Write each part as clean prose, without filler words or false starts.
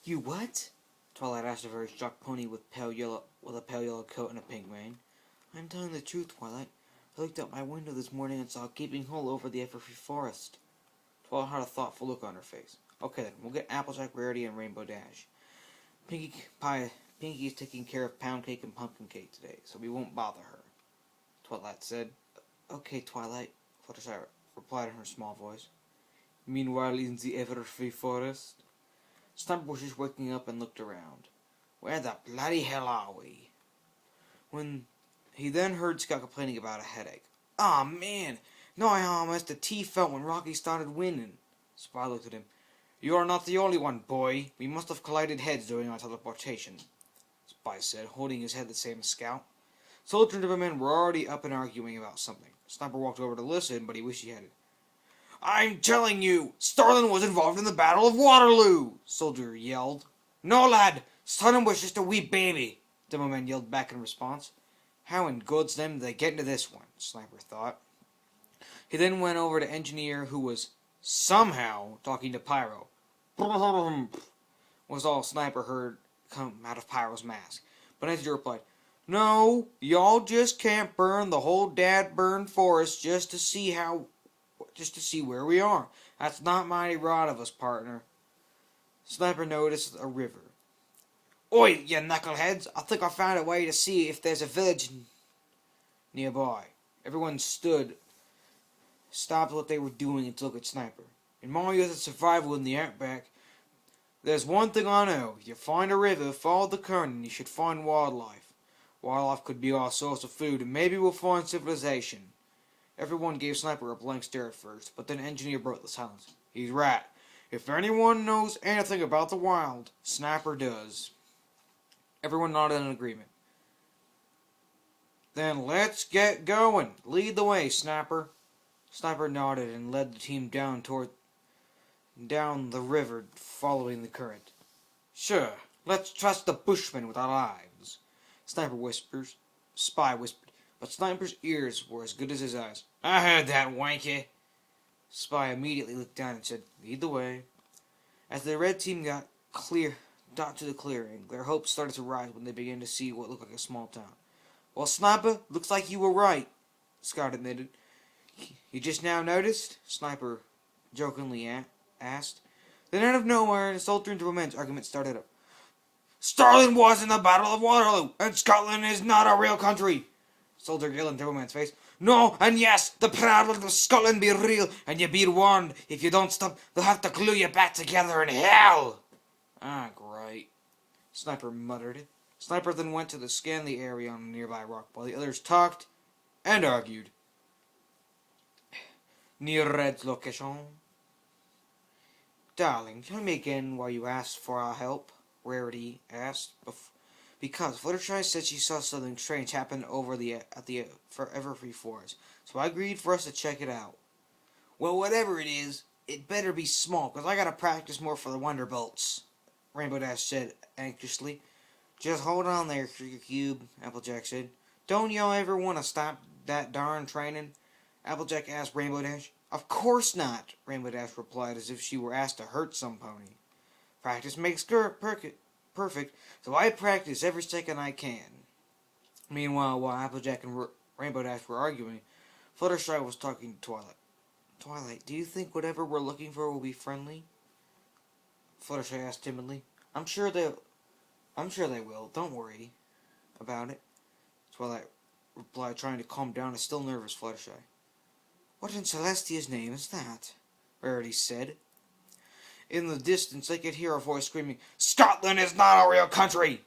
You what? Twilight asked a very shocked pony with a pale yellow coat and a pink mane. I'm telling the truth, Twilight. I looked out my window this morning and saw a gaping hole over the everfree forest. Twilight had a thoughtful look on her face. Okay then, we'll get Applejack, Rarity, and Rainbow Dash. Pinkie is taking care of Pound Cake and Pumpkin Cake today, so we won't bother her. Twilight said. Okay, Twilight, Fluttershy replied in her small voice. Meanwhile, in the everfree forest, Sniper was just waking up and looked around. Where the bloody hell are we? When he then heard Scout complaining about a headache. Aw, man! No, I almost a T felt when Rocky started winning. Spy looked at him. You are not the only one, boy. We must have collided heads during our teleportation, Spy said, holding his head the same as Scout. Soldier and Timberman were already up and arguing about something. Sniper walked over to listen, but he wished he hadn't. I'm telling you, Starlin was involved in the Battle of Waterloo, Soldier yelled. No, lad, Starlin was just a wee baby, Timberman yelled back in response. How in God's name did they get into this one, Sniper thought. He then went over to Engineer, who was somehow talking to Pyro. Was all Sniper heard come out of Pyro's mask. But Engineer replied, No, y'all just can't burn the whole dad-burned forest just to see where we are. That's not mighty right of us, partner. Sniper noticed a river. Oi, you knuckleheads! I think I found a way to see if there's a village nearby. Everyone stopped what they were doing and to look at Sniper. In my years of survival in the outback, there's one thing I know. If you find a river, follow the current and you should find wildlife. Wildlife could be our source of food, and maybe we'll find civilization. Everyone gave Sniper a blank stare at first, but then Engineer broke the silence. He's right. If anyone knows anything about the wild, Sniper does. Everyone nodded in agreement. Then let's get going. Lead the way, Sniper. Sniper nodded and led the team down the river, following the current. Sure, let's trust the Bushmen with our lives, Spy whispered, but Sniper's ears were as good as his eyes. I heard that, wanky. Spy immediately looked down and said, Lead the way. As the red team got to the clearing, their hopes started to rise when they began to see what looked like a small town. Well, Sniper, looks like you were right, Scott admitted. You just now noticed? Sniper jokingly asked. Then out of nowhere, a soldier and Timberman's argument started up. Starlin was in the Battle of Waterloo, and Scotland is not a real country. Soldier yelled in Timberman's face. No, and yes, the Parliament of Scotland be real, and you be warned. If you don't stop, they'll have to glue you back together in hell. Ah, great, Sniper muttered. Sniper then went to scan the area on a nearby rock, while the others talked and argued. Near Red's location. Darling, tell me again why you asked for our help, Rarity asked. Because Fluttershy said she saw something strange happen at the everfree forest, so I agreed for us to check it out. Well, whatever it is, it better be small, because I gotta practice more for the Wonderbolts, Rainbow Dash said anxiously. Just hold on there, Sugar Cube, Applejack said. Don't y'all ever want to stop that darn training? Applejack asked Rainbow Dash. Of course not, Rainbow Dash replied as if she were asked to hurt some pony. Practice makes perfect, so I practice every second I can. Meanwhile, while Applejack and Rainbow Dash were arguing, Fluttershy was talking to Twilight. Twilight, do you think whatever we're looking for will be friendly? Fluttershy asked timidly. I'm sure they will. Don't worry about it, Twilight replied, trying to calm down a still nervous Fluttershy. What in Celestia's name is that? Rarity said. In the distance, they could hear a voice screaming, Scotland is not a real country!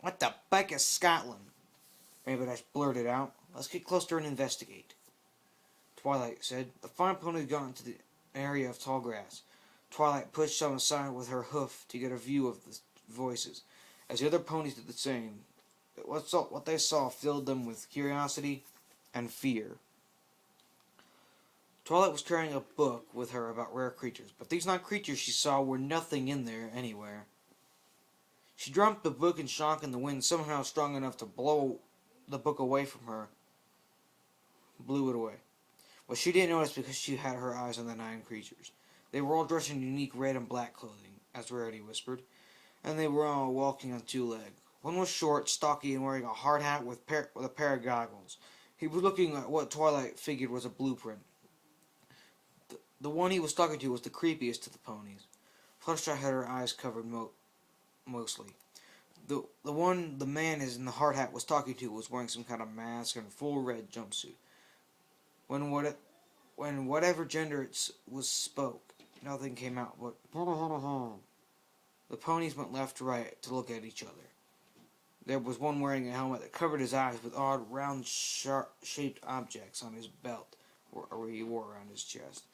What the heck is Scotland? Rainbow Dash blurted out. Let's get closer and investigate, Twilight said. The fine pony had gone into the area of tall grass. Twilight pushed some aside with her hoof to get a view of the voices, as the other ponies did the same. What they saw filled them with curiosity and fear. Twilight was carrying a book with her about rare creatures, but these non-creatures she saw were nothing in there anywhere. She dropped the book in shock, and the wind, somehow strong enough to blow the book away from her, blew it away. But she didn't notice because she had her eyes on the 9 creatures. They were all dressed in unique red and black clothing, as Rarity whispered. and they were all walking on two legs. One was short, stocky, and wearing a hard hat with a pair of goggles. He was looking at what Twilight figured was a blueprint. The one he was talking to was the creepiest of the ponies. Fluttershy had her eyes covered mostly. The man is in the hard hat was talking to was wearing some kind of mask and a full red jumpsuit. When whatever gender it was spoke, nothing came out but the ponies went left to right to look at each other. There was one wearing a helmet that covered his eyes with odd, round, shaped objects on his belt, or he wore around his chest.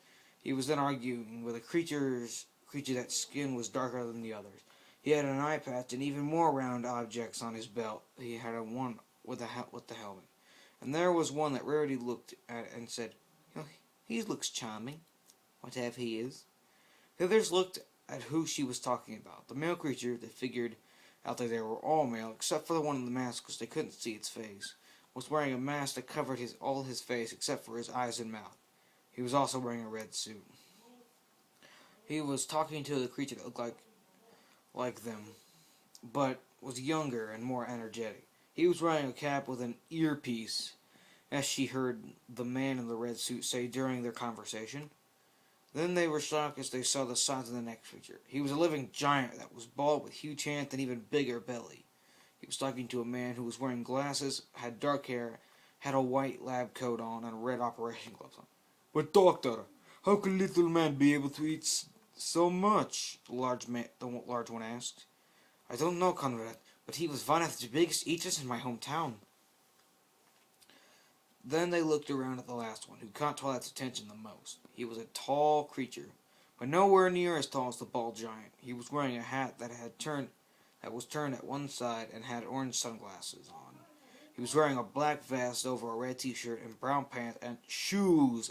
He was then arguing with a creature that skin was darker than the others. He had an eye patch and even more round objects on his belt. He had one with the helmet. And there was one that Rarity looked at and said, "He looks charming, whatever he is." The others looked at who she was talking about. The male creature, they figured out that they were all male, except for the one in the mask because they couldn't see its face, was wearing a mask that covered all his face except for his eyes and mouth. He was also wearing a red suit. He was talking to the creature that looked like them, but was younger and more energetic. He was wearing a cap with an earpiece, as she heard the man in the red suit say during their conversation. Then they were shocked as they saw the size of the next creature. He was a living giant that was bald with huge hands and even bigger belly. He was talking to a man who was wearing glasses, had dark hair, had a white lab coat on, and red operation gloves on. "But doctor, how can little man be able to eat so much?" the large one asked. "I don't know, Conrad, but he was one of the biggest eaters in my hometown." Then they looked around at the last one, who caught Twilight's attention the most. He was a tall creature, but nowhere near as tall as the bald giant. He was wearing a hat that was turned at one side and had orange sunglasses on. He was wearing a black vest over a red t-shirt and brown pants and shoes,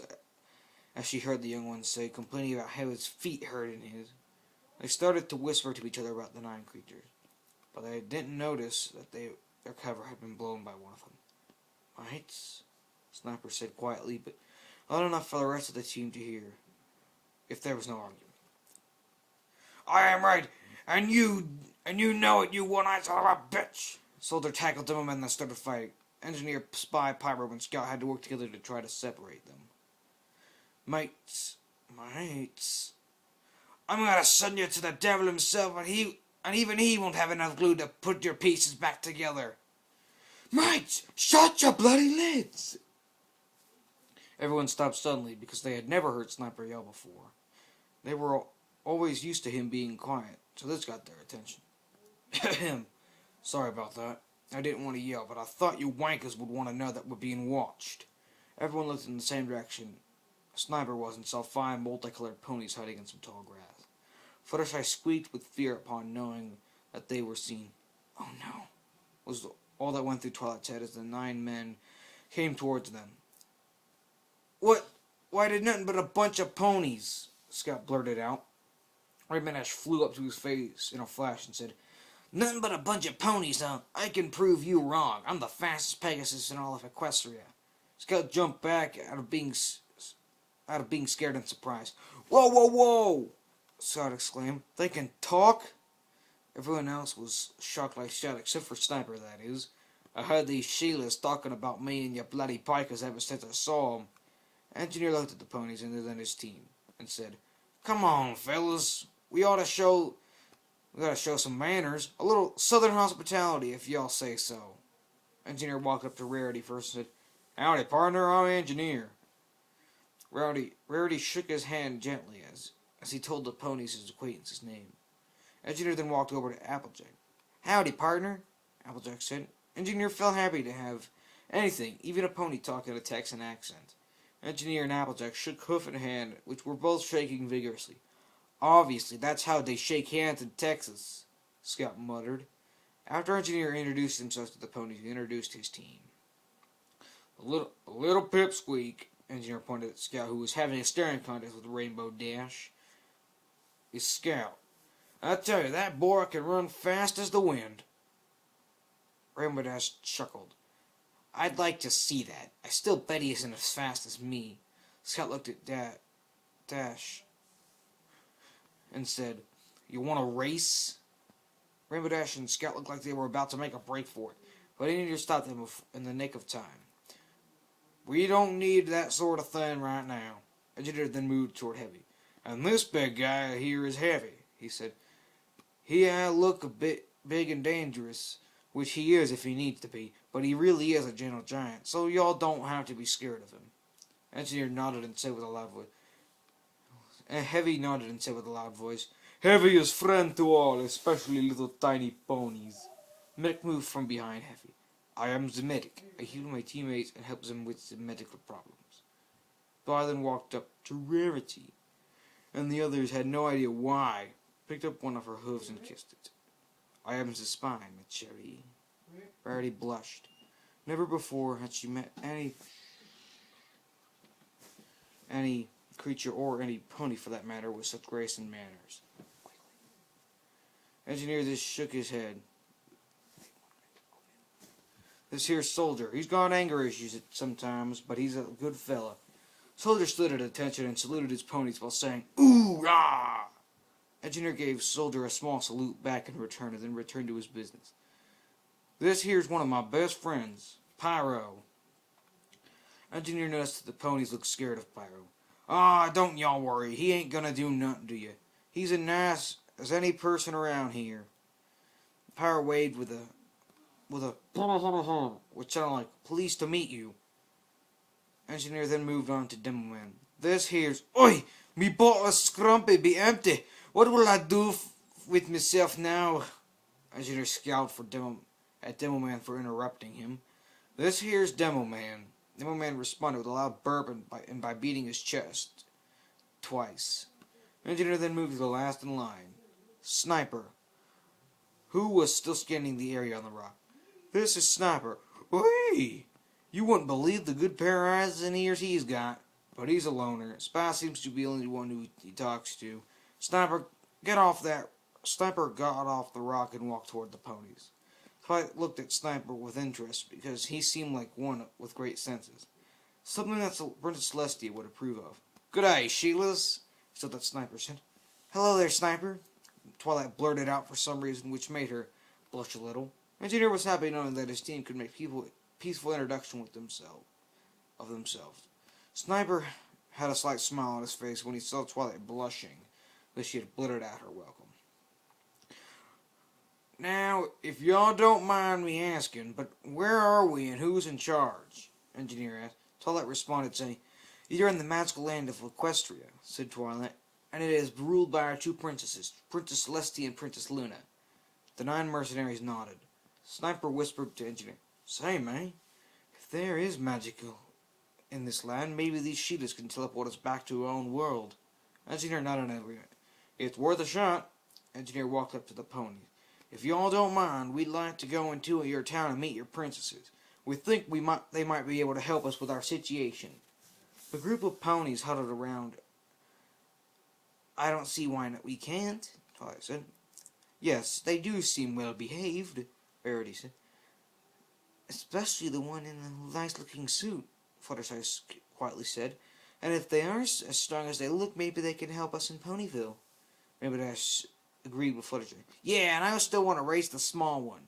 as she heard the young one say, complaining about how his feet hurt in his. They started to whisper to each other about the 9 creatures, but they didn't notice that their cover had been blown by one of them. "Mates," Sniper said quietly, but not enough for the rest of the team to hear, if there was no argument. "I am right, and you know it, you one-eyed son of a bitch!" Soldier tackled them and they started fighting. Engineer, Spy, Pyro, and Scout had to work together to try to separate them. Mates, I'm gonna send you to the devil himself, and even he won't have enough glue to put your pieces back together. "Mates, shut your bloody lids!" Everyone stopped suddenly because they had never heard Sniper yell before. They were always used to him being quiet, so this got their attention. "Ahem. Sorry about that. I didn't want to yell, but I thought you wankers would want to know that we're being watched." Everyone looked in the same direction Sniper was and saw 5 multicolored ponies hiding in some tall grass. Fluttershy squeaked with fear upon knowing that they were seen. "Oh no," was all that went through Twilight's head as the 9 men came towards them. Why did nothing but a bunch of ponies?" Scout blurted out. Rainbow Dash flew up to his face in a flash and said, "Nothing but a bunch of ponies, huh? I can prove you wrong. I'm the fastest Pegasus in all of Equestria." Scout jumped back out of being scared and surprised. Whoa, whoa, whoa!" Scout exclaimed. "They can talk?" Everyone else was shocked like shit, except for Sniper, that is. "I heard these Sheilas talking about me and your bloody pikers ever since I saw them." Engineer looked at the ponies and then his team and said, "Come on, fellas. We gotta show some manners. A little southern hospitality, if y'all say so." Engineer walked up to Rarity first and said, "Howdy, partner. I'm Engineer." Rarity shook his hand gently as he told the ponies his acquaintance's name. Engineer then walked over to Applejack. "Howdy, partner," Applejack said. Engineer felt happy to have anything, even a pony, talk in a Texan accent. Engineer and Applejack shook hoof and hand, which were both shaking vigorously. "Obviously, that's how they shake hands in Texas," Scout muttered. After Engineer introduced himself to the ponies, he introduced his team. A little pipsqueak," Engineer pointed at Scout, who was having a staring contest with Rainbow Dash, "is Scout. I tell you, that boy can run fast as the wind." Rainbow Dash chuckled. "I'd like to see that. I still bet he isn't as fast as me." Scout looked at Dash and said, "You want to race?" Rainbow Dash and Scout looked like they were about to make a break for it, but Engineer stopped them in the nick of time. We don't need that sort of thing right now. Engineer then moved toward Heavy. And this big guy here is Heavy, he said. He look a bit big and dangerous, which he is if he needs to be, but he really is a gentle giant, so y'all don't have to be scared of him. Engineer nodded and said with a loud voice. And Heavy nodded and said with a loud voice, Heavy is friend to all, especially little tiny ponies. Medic moved from behind Heavy. I am the medic. I heal my teammates and help them with the medical problems. Bar then walked up to Rarity, and the others had no idea why. Picked up one of her hooves and kissed it. I am the spine, my cherry. Rarity blushed. Never before had she met any creature, or any pony for that matter, with such grace and manners. Engineer just shook his head. This here soldier, he's got anger issues sometimes, but he's a good fella. Soldier stood at attention and saluted his ponies while saying, "Ooh, rah!" Engineer gave Soldier a small salute back in return and then returned to his business. This here's one of my best friends, Pyro. Engineer noticed that the ponies looked scared of Pyro. Don't y'all worry, he ain't gonna do nothing to you. He's as nice as any person around here. Pyro waved with a which sounded like, pleased to meet you. Engineer then moved on to Demo Man. This here's, Oi! Me bottle of scrumpy be empty. What will I do with myself now? Engineer scowled at Demo Man for interrupting him. This here's Demo Man. Demo Man responded with a loud burp and by beating his chest twice. Engineer then moved to the last in line. Sniper, who was still scanning the area on the rock. This is Sniper. Hey! You wouldn't believe the good pair of eyes and ears he's got. But he's a loner. Spy seems to be the only one who he talks to. Sniper got off the rock and walked toward the ponies. Twilight looked at Sniper with interest because he seemed like one with great senses. Something that Princess Celestia would approve of. Good day, Sheilas, so that Sniper said. Hello there, Sniper. Twilight blurted out for some reason which made her blush a little. Engineer was happy knowing that his team could make peaceful introduction of themselves. Sniper had a slight smile on his face when he saw Twilight blushing, but she had blurted out her welcome. Now, if y'all don't mind me asking, but where are we and who's in charge? Engineer asked. Twilight responded, saying, You're in the magical land of Equestria, said Twilight, and it is ruled by our two princesses, Princess Celestia and Princess Luna. The 9 mercenaries nodded. Sniper whispered to Engineer, Say, man, if there is magical in this land, maybe these Sheilas can teleport us back to our own world. Engineer nodded in agreement. It's worth a shot. Engineer walked up to the ponies. If y'all don't mind, we'd like to go into your town and meet your princesses. We think they might be able to help us with our situation. The group of ponies huddled around. I don't see why we can't, Twilight said. Yes, they do seem well behaved, Verity said. Especially the one in the nice-looking suit, Fluttershy quietly said. And if they are as strong as they look, maybe they can help us in Ponyville. Rainbow Dash agreed with Fluttershy. Yeah, and I still want to race the small one.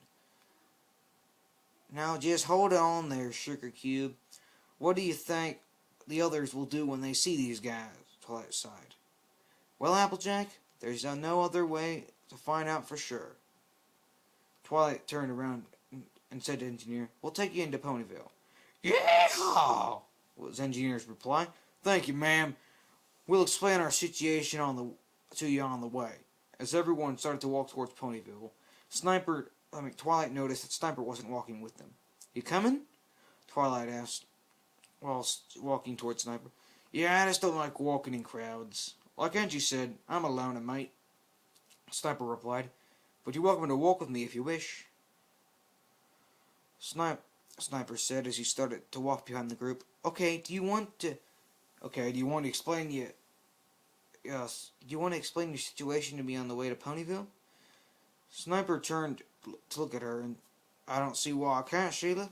Now just hold on there, Sugar Cube. What do you think the others will do when they see these guys? Twilight sighed. Well, Applejack, there's no other way to find out for sure. Twilight turned around and said to Engineer, We'll take you into Ponyville. Yeah! Was Engineer's reply. Thank you, ma'am. We'll explain our situation to you on the way. As everyone started to walk towards Ponyville, Twilight noticed that Sniper wasn't walking with them. You coming? Twilight asked while walking towards Sniper. Yeah, I just don't like walking in crowds. Like Angie said, I'm a loner, mate. Sniper replied. But you're welcome to walk with me if you wish. Sniper said as he started to walk behind the group. Do you want to explain your situation to me on the way to Ponyville? Sniper turned to look at her, and I don't see why I can't, Sheila.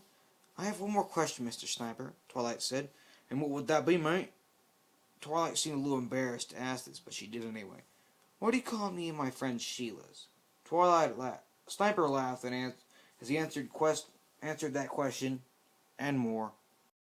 I have one more question, Mr. Sniper, Twilight said. And what would that be, mate? Twilight seemed a little embarrassed to ask this, but she did anyway. What do you call me and my friend Sheila's? Sniper laughed as he answered that question and more.